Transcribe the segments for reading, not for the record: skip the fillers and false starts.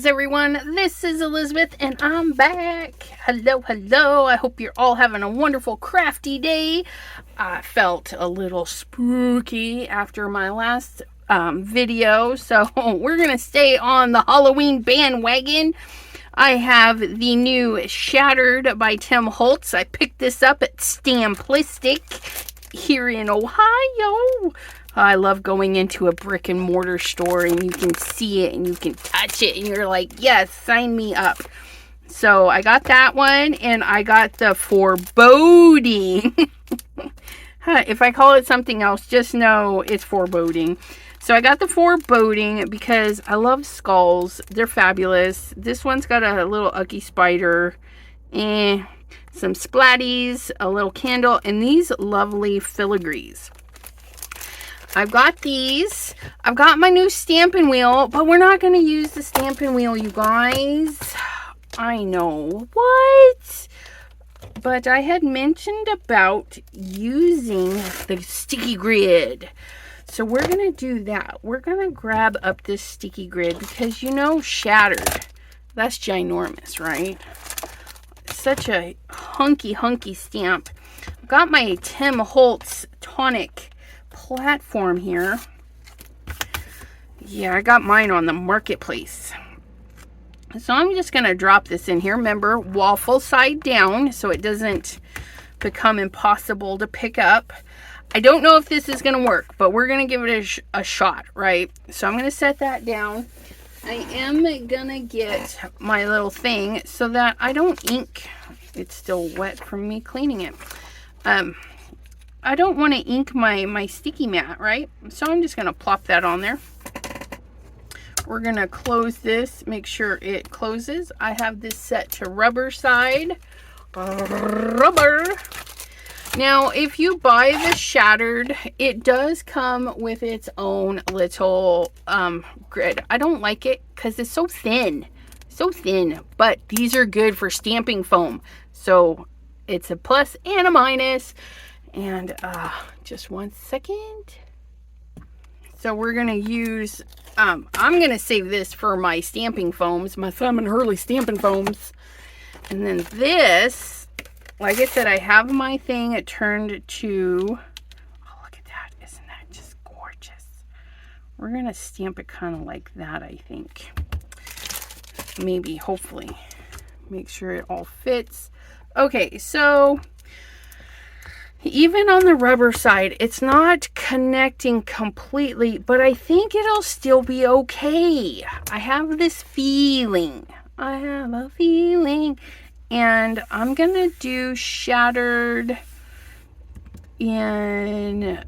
Greetings everyone, this is Elizabeth and I'm back. Hello. I hope you're all having a wonderful crafty day. I felt a little spooky after my last video, so we're going to stay on the Halloween bandwagon. I have the new Shattered by Tim Holtz. I picked this up at STAMPLISTIC here in Ohio. I love going into a brick and mortar store and you can see it and you can touch it and you're like, yes, sign me up. So I got that one and I got the Foreboding. If I call it something else, just know it's Foreboding. So I got the Foreboding because I love skulls. They're fabulous. This one's got a little Ucky spider and some splatties, a little candle, and these lovely filigrees. I've got these. I've got my new stamping wheel, but we're not going to use the stamping wheel, you guys. I know. What? But I had mentioned about using the sticky grid. So we're going to do that. We're going to grab up this sticky grid because, you know, Shattered. That's ginormous, right? Such a hunky stamp. I've got my Tim Holtz tonic platform here. Yeah, I got mine on the marketplace. So I'm just going to drop this in here. Remember, waffle side down so it doesn't become impossible to pick up. I don't know if this is going to work, but we're going to give it a shot, right? So I'm going to set that down. I am going to get my little thing so that I don't ink. It's still wet from me cleaning it. I don't want to ink my sticky mat, right? So I'm just going to plop that on there. We're going to close this, make sure it closes. I have this set to rubber side. Rubber. Now, if you buy the Shattered, it does come with its own little grid. I don't like it because it's so thin. So thin. But these are good for stamping foam. So it's a plus and a minus. And just 1 second. So we're going to use, I'm going to save this for my stamping foams, my Simon Hurley stamping foams. And then this, like I said, I have my thing turned to, oh, look at that. Isn't that just gorgeous? We're going to stamp it kind of like that, I think. Maybe, hopefully. Make sure it all fits. Okay, so even on the rubber side, it's not connecting completely, but I think it'll still be okay. I have this feeling. I have a feeling. And I'm going to do Shattered in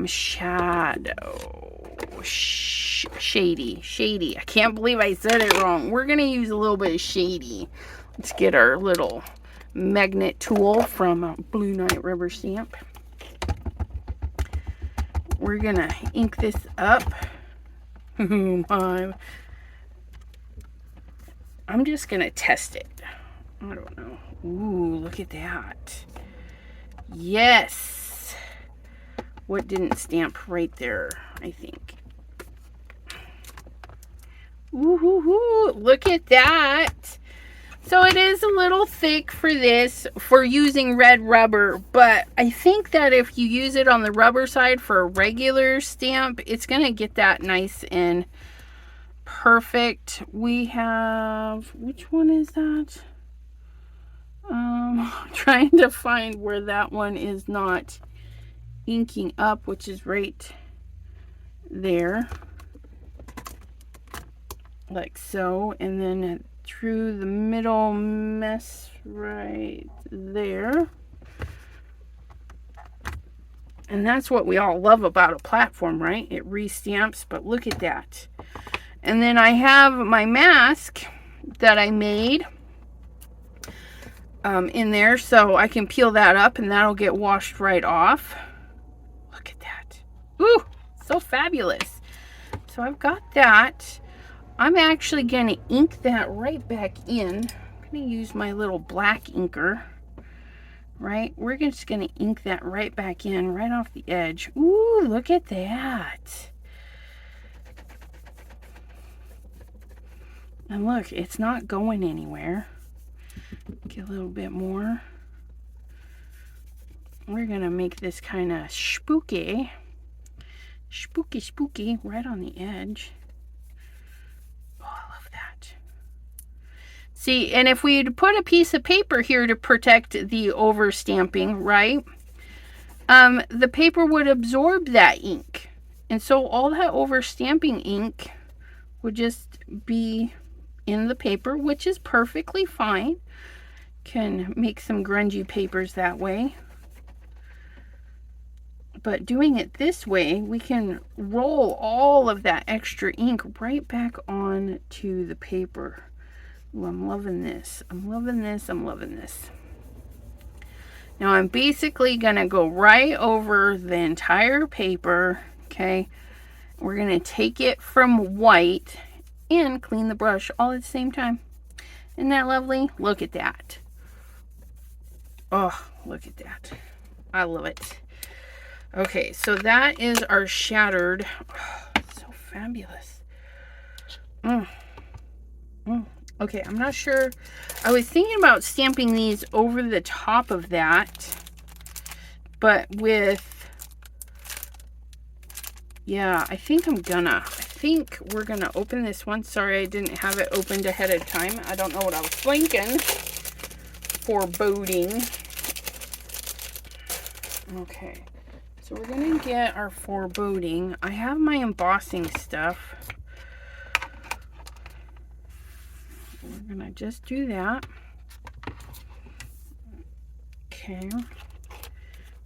shadow. Shady. I can't believe I said it wrong. We're going to use a little bit of shady. Let's get our little magnet tool from Blue Knight Rubber Stamp. We're gonna ink this up. I'm just gonna test it. I don't know. Ooh, look at that. Yes. What didn't stamp right there, I think. Ooh, look at that. So it is a little thick for this, for using red rubber, but I think that if you use it on the rubber side for a regular stamp, it's going to get that nice and perfect. We have, which one is that? Trying to find where that one is not inking up, which is right there. Like so, and then through the middle mess right there. And that's what we all love about a platform, right? It restamps, but look at that. And then I have my mask that I made in there, so I can peel that up and that'll get washed right off. Look at that. Ooh, so fabulous. So I've got that. I'm actually going to ink that right back in. I'm going to use my little black inker. Right? We're just going to ink that right back in, right off the edge. Ooh, look at that. And look, it's not going anywhere. Get a little bit more. We're gonna make this kind of spooky. Spooky, right on the edge. Oh, I love that. See, and if we'd put a piece of paper here to protect the overstamping, right? The paper would absorb that ink. And so all that overstamping ink would just be in the paper, which is perfectly fine. Can make some grungy papers that way. But doing it this way, we can roll all of that extra ink right back on to the paper. Ooh, I'm loving this. I'm loving this. I'm loving this. Now I'm basically going to go right over the entire paper. Okay. We're going to take it from white and clean the brush all at the same time. Isn't that lovely? Look at that. Oh, look at that. I love it. Okay, so that is our shattered. Oh, it's so fabulous. Okay, I'm not sure. I was thinking about stamping these over the top of that, but with, yeah, I think we're gonna open this one. Sorry, I didn't have it opened ahead of time. I don't know what I was thinking. Foreboding. Okay. So we're going to get our foreboding. I have my embossing stuff. We're going to just do that. Okay.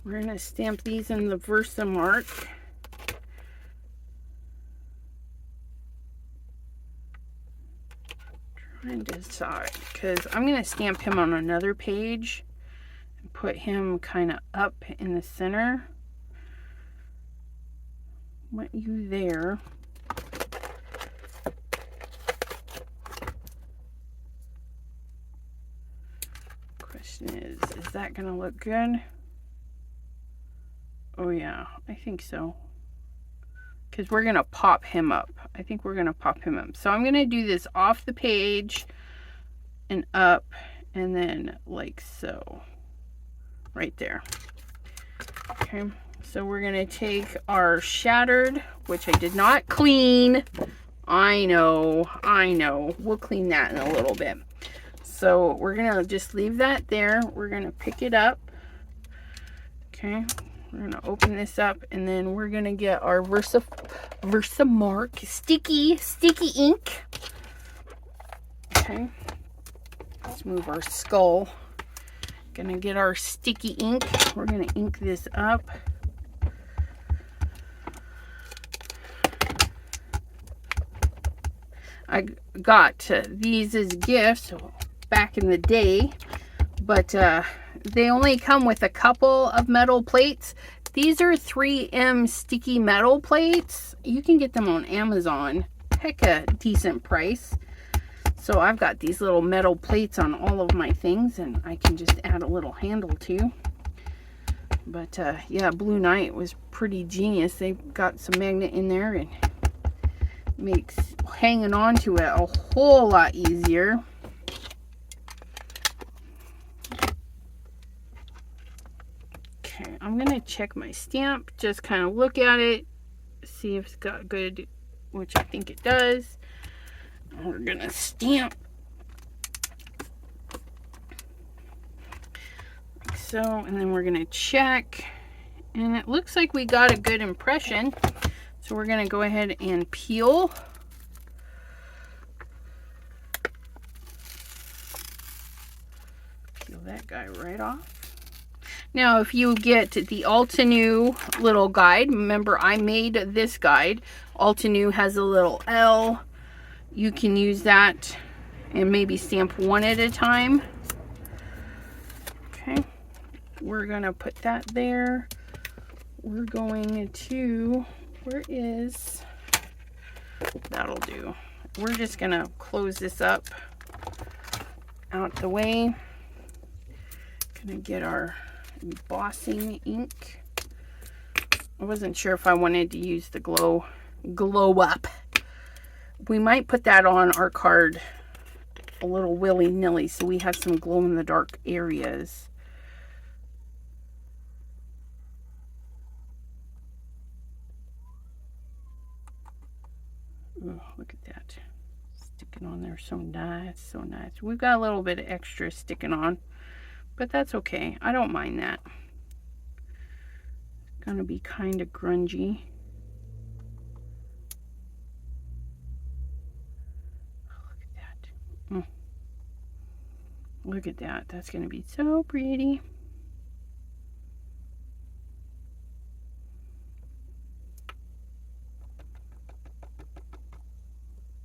We're going to stamp these in the Versamark. Trying to decide, because I'm going to stamp him on another page and put him kind of up in the center. Want you there. Question is that gonna look good? Oh yeah, I think so. Because we're gonna pop him up. I think we're gonna pop him up. So I'm gonna do this off the page and up, and then like so. Right there. Okay. So we're going to take our shattered, which I did not clean. I know. We'll clean that in a little bit. So we're going to just leave that there. We're going to pick it up. Okay. We're going to open this up, and then we're going to get our Versamark sticky ink. Okay. Let's move our skull. Going to get our sticky ink. We're going to ink this up. I got these as gifts back in the day, but they only come with a couple of metal plates. These are 3M sticky metal plates. You can get them on Amazon. Heck, a decent price. So I've got these little metal plates on all of my things, and I can just add a little handle too. But yeah, Blue Knight was pretty genius. They got some magnet in there and makes hanging on to it a whole lot easier. Okay, I'm gonna check my stamp, just kind of look at it, see if it's got good, which I think it does. And we're gonna stamp like so, and then we're gonna check, and it looks like we got a good impression. So we're going to go ahead and peel. Peel that guy right off. Now, if you get the Altenew little guide, remember I made this guide. Altenew has a little L. You can use that and maybe stamp one at a time. Okay. We're going to put that there. We're going to... Where is, that'll do. We're just gonna close this up out the way. Gonna get our embossing ink. I wasn't sure if I wanted to use the glow up. We might put that on our card a little willy-nilly so we have some glow-in-the-dark areas. Oh, look at that. Sticking on there so nice, so nice. We've got a little bit of extra sticking on, but that's okay. I don't mind that. It's gonna be kind of grungy. Look at that. That's going to be so pretty.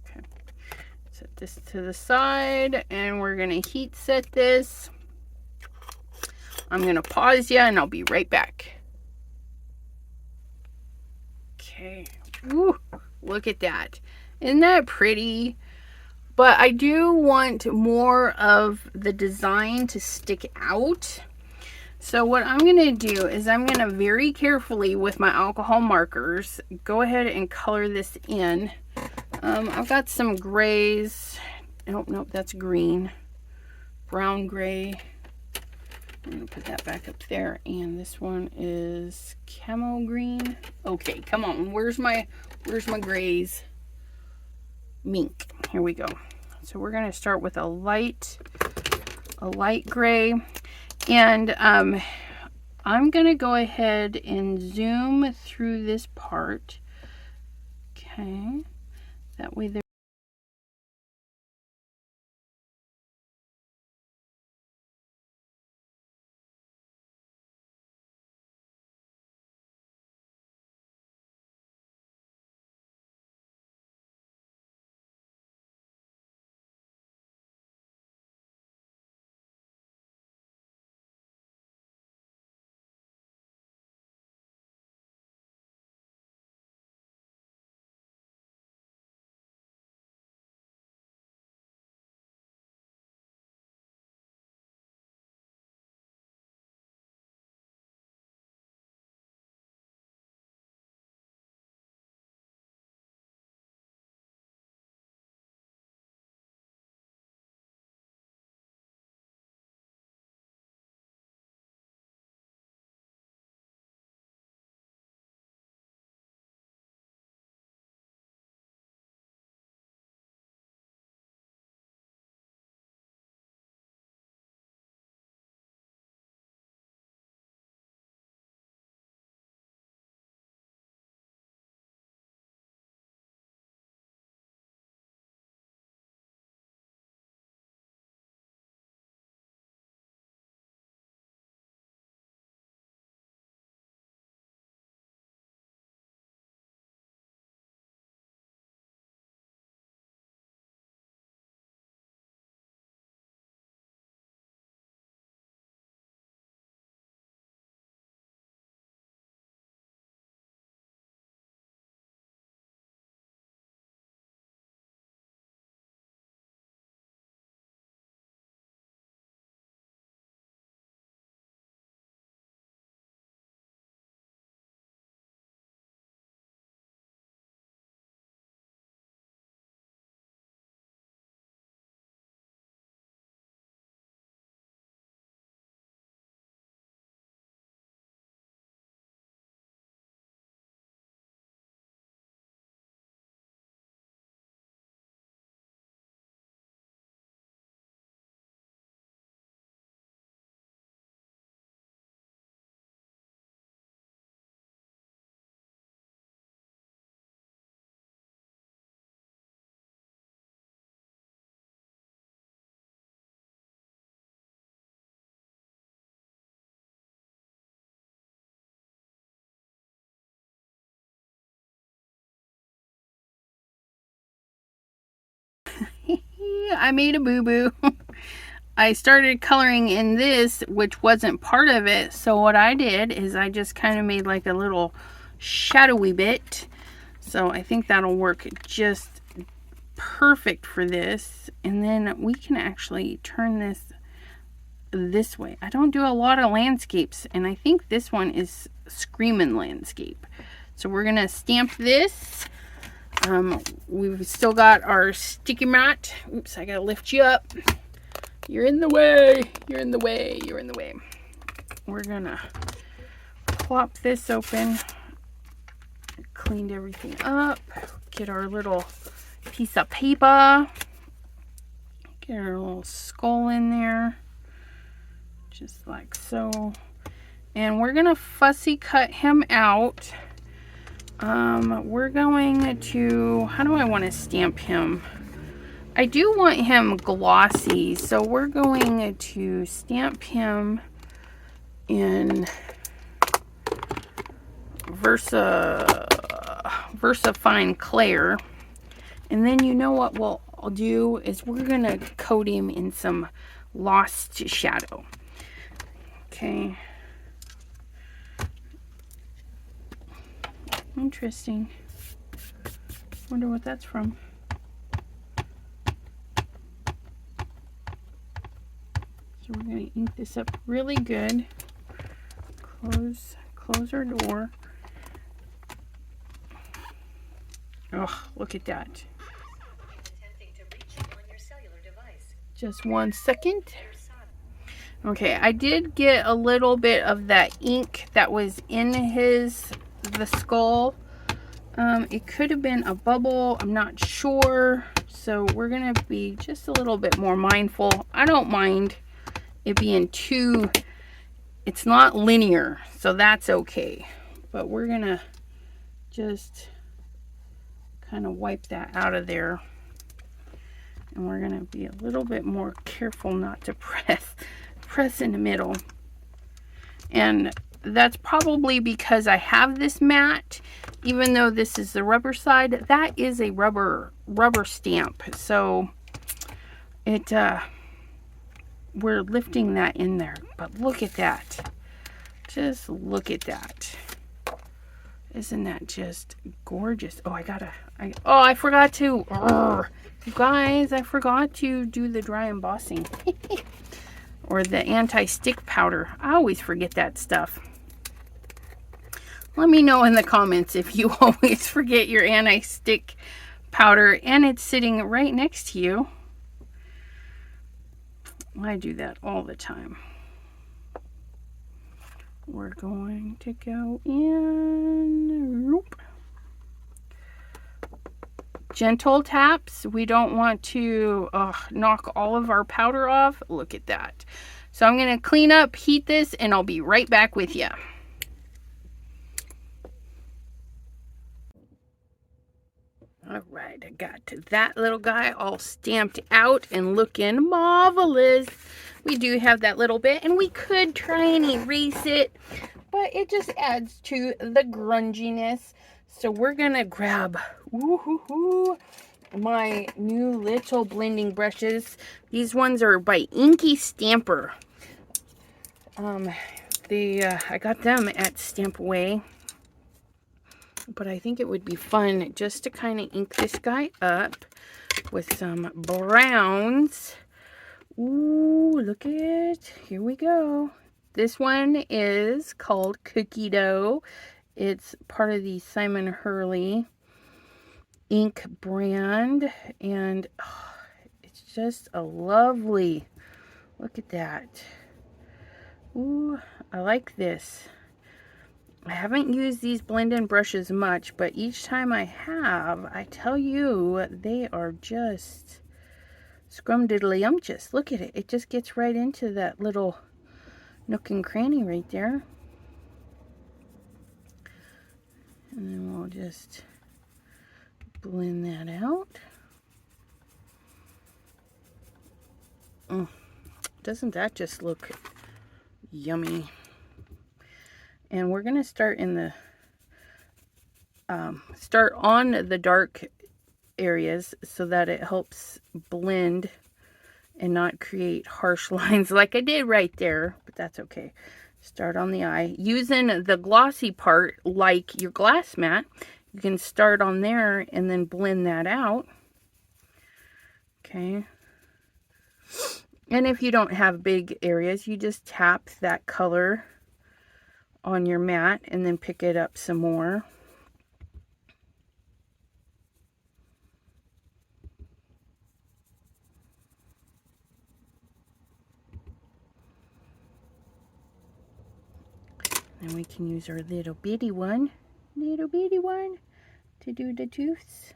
Okay. Set this to the side and we're going to heat set this. I'm going to pause you and I'll be right back. Okay. Ooh, look at that. Isn't that pretty? But I do want more of the design to stick out. So what I'm going to do is I'm going to very carefully with my alcohol markers go ahead and color this in. I've got some grays. Oh, nope, that's green. Brown gray. I'm going to put that back up there. And this one is camo green. Okay, come on. Where's my grays? Mink. Here we go. So we're going to start with a light gray, and I'm going to go ahead and zoom through this part. Okay, that way there. I made a boo-boo. I started coloring in this, which wasn't part of it. So what I did is I just kind of made like a little shadowy bit. So I think that'll work just perfect for this. And then we can actually turn this way. I don't do a lot of landscapes, and I think this one is screaming landscape. So we're gonna stamp this. We've still got our sticky mat. Oops, I gotta lift you up. You're in the way. You're in the way. You're in the way. We're gonna plop this open. Cleaned everything up. Get our little piece of paper. Get our little skull in there. Just like so. And we're gonna fussy cut him out. We're going to, how do I want to stamp him? I do want him glossy, so we're going to stamp him in Versa Fine Clair. And then you know what I'll do is we're going to coat him in some Lost Shadow. Okay. Interesting. Wonder what that's from. So we're going to ink this up really good. Close our door. Oh, look at that. Just 1 second. Okay, I did get a little bit of that ink that was in the skull. It could have been a bubble, I'm not sure. So we're gonna be just a little bit more mindful. I don't mind it being it's not linear, so that's okay. But we're gonna just kind of wipe that out of there. And we're gonna be a little bit more careful not to press in the middle. And that's probably because I have this mat, even though this is the rubber side, that is a rubber stamp. So we're lifting that in there. But look at that. Just look at that. Isn't that just gorgeous? Oh, I forgot to, you guys, I forgot to do the dry embossing. Or the anti-stick powder. I always forget that stuff. Let me know in the comments if you always forget your anti-stick powder and it's sitting right next to you. I do that all the time. We're going to go in. Whoop. Gentle taps. We don't want to knock all of our powder off. Look at that. So I'm going to clean up, heat this, and I'll be right back with you. All right, I got that little guy all stamped out and looking marvelous. We do have that little bit, and we could try and erase it, but it just adds to the grunginess. So we're gonna grab my new little blending brushes. These ones are by Inky Stamper. I got them at Stamp Away. But I think it would be fun just to kind of ink this guy up with some browns. Ooh, look at it. Here we go. This one is called Cookie Dough. It's part of the Simon Hurley ink brand. And it's just a lovely, look at that. Ooh, I like this. I haven't used these blend-in brushes much, but each time I have, I tell you, they are just scrumdiddlyumptious. Look at it. It just gets right into that little nook and cranny right there. And then we'll just blend that out. Doesn't that just look yummy? And we're going to start in the, start on the dark areas so that it helps blend and not create harsh lines like I did right there, but that's okay. Start on the eye. Using the glossy part like your glass mat, you can start on there and then blend that out. Okay. And if you don't have big areas, you just tap that color on your mat and then pick it up some more. And we can use our little bitty one to do the tooths.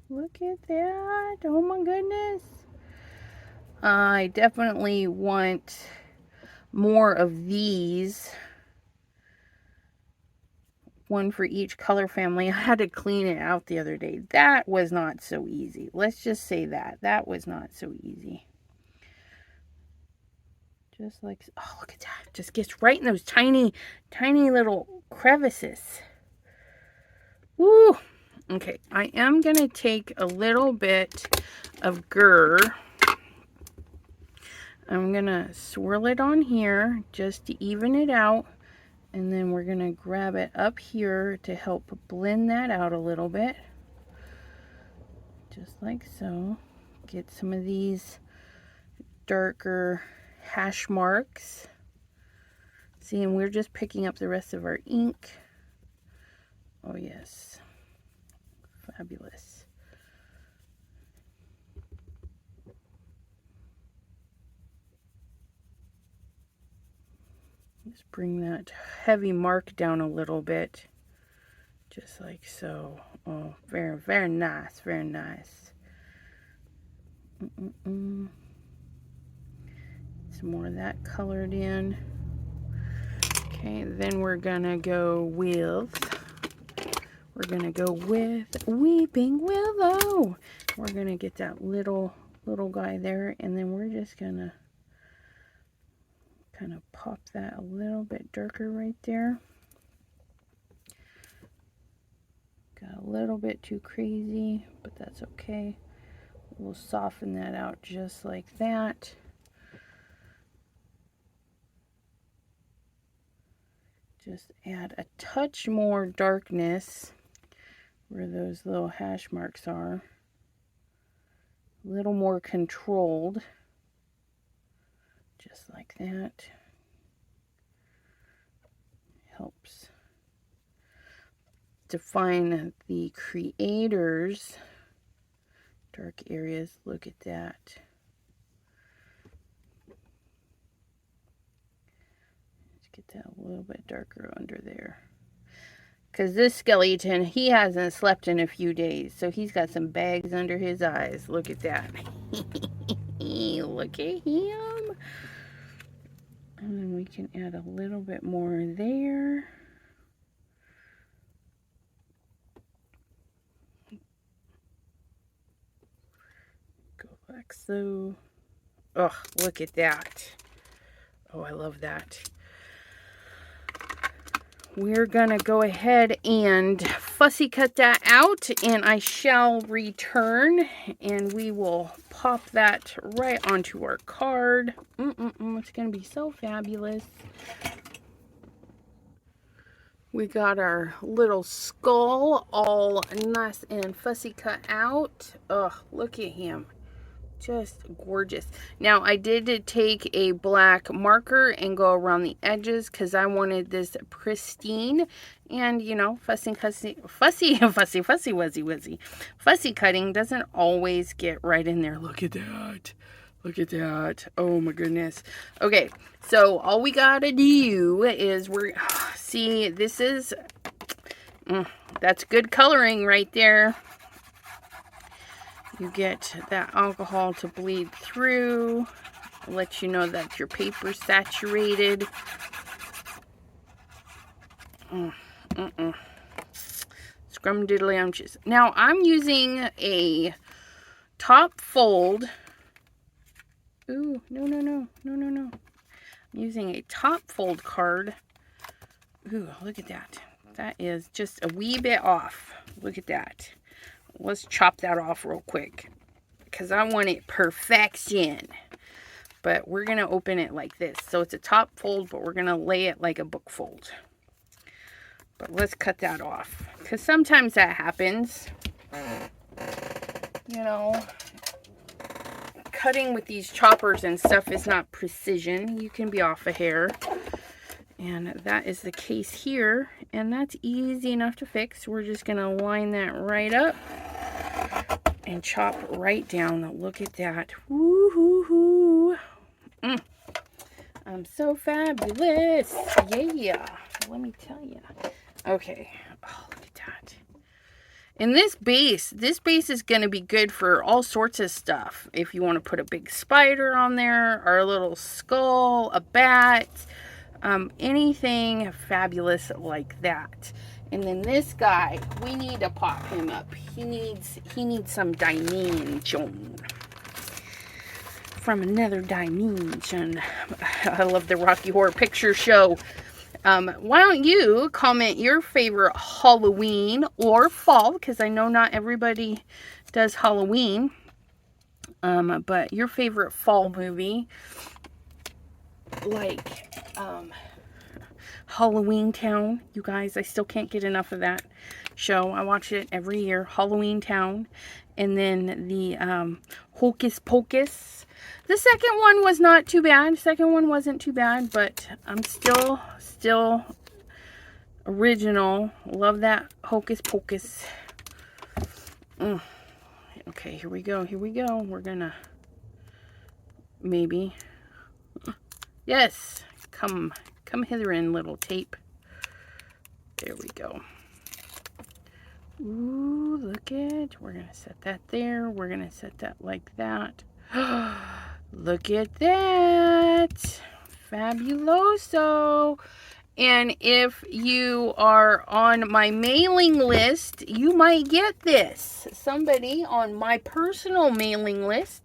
Look at that. Oh my goodness. I definitely want more of these. One for each color family. I had to clean it out the other day. That was not so easy. Let's just say that. That was not so easy. Just like, oh, look at that. Just gets right in those tiny, tiny little crevices. Woo! Okay, I am going to take a little bit of Gur. I'm going to swirl it on here just to even it out. And then we're going to grab it up here to help blend that out a little bit. Just like so. Get some of these darker hash marks. See, and we're just picking up the rest of our ink. Oh yes. Fabulous. Just bring that heavy mark down a little bit, just like so. Oh, very, very nice, very nice. Some more of that colored in. Okay, then we're gonna go with Weeping Willow. We're gonna get that little guy there, and then we're just gonna kind of pop that a little bit darker right there. Got a little bit too crazy, but that's okay. We'll soften that out just like that. Just add a touch more darkness where those little hash marks are. A little more controlled. Just like that. Helps define the creator's dark areas. Look at that. Let's get that a little bit darker under there. Because this skeleton, he hasn't slept in a few days. So he's got some bags under his eyes. Look at that. Look at him. And then we can add a little bit more there. Go like so. Oh, look at that. Oh, I love that. We're gonna go ahead and fussy cut that out, and I shall return and we will pop that right onto our card. It's gonna be so fabulous. We got our little skull all nice and fussy cut out. Oh, look at him. Just gorgeous. Now, I did take a black marker and go around the edges because I wanted this pristine. And, you know, fussy cutting doesn't always get right in there. Look at that. Look at that. Oh, my goodness. Okay, so all we got to do is see, this is, that's good coloring right there. You get that alcohol to bleed through, let you know that your paper's saturated. Scrumdiddlyumptious. Now I'm using a top fold. Ooh, no. I'm using a top fold card. Ooh, look at that. That is just a wee bit off. Look at that. Let's chop that off real quick because I want it perfection. But we're going to open it like this. So it's a top fold, but we're going to lay it like a book fold. But let's cut that off because sometimes that happens. You know, cutting with these choppers and stuff is not precision. You can be off a hair. And that is the case here. And that's easy enough to fix. We're just going to line that right up and chop right down. Look at that. Woo-hoo-hoo. I'm so fabulous. Yeah. let me tell you. Okay. Oh, look at that. And this base is going to be good for all sorts of stuff. If you want to put a big spider on there, or a little skull, a bat, anything fabulous like that. And then this guy, we need to pop him up. He needs some dimension. From another dimension. I love the Rocky Horror Picture Show. Why don't you comment your favorite Halloween or fall, because I know not everybody does Halloween, but your favorite fall movie, like Halloween Town. You guys, I still can't get enough of that show. I watch it every year. Halloween Town. And then the Hocus Pocus. The second one was not too bad. The second one wasn't too bad, but I'm still original. Love that Hocus Pocus. Okay, here we go. Here we go. We're gonna maybe. Yes, come hither in, little tape. There we go. Ooh, look it. We're gonna set that there. We're gonna set that like that. Look at that. Fabuloso. And if you are on my mailing list, you might get this. Somebody on my personal mailing list,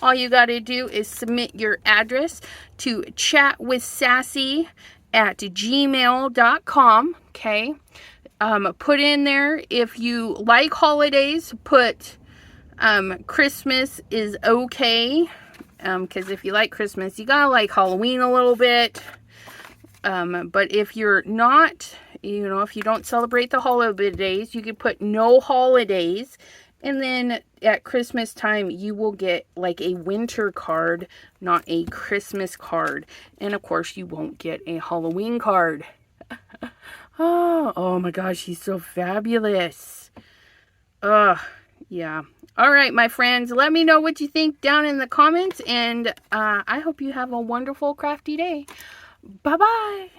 all you got to do is submit your address to chatwithsassy@gmail.com. Okay. Put in there, if you like holidays, put Christmas is okay. Because if you like Christmas, you gotta like Halloween a little bit. But if you're not, you know, if you don't celebrate the holidays, you could put no holidays. And then at Christmas time, you will get like a winter card, not a Christmas card. And of course, you won't get a Halloween card. Oh my gosh, he's so fabulous. Yeah. All right, my friends, let me know what you think down in the comments. And I hope you have a wonderful crafty day. Bye-bye.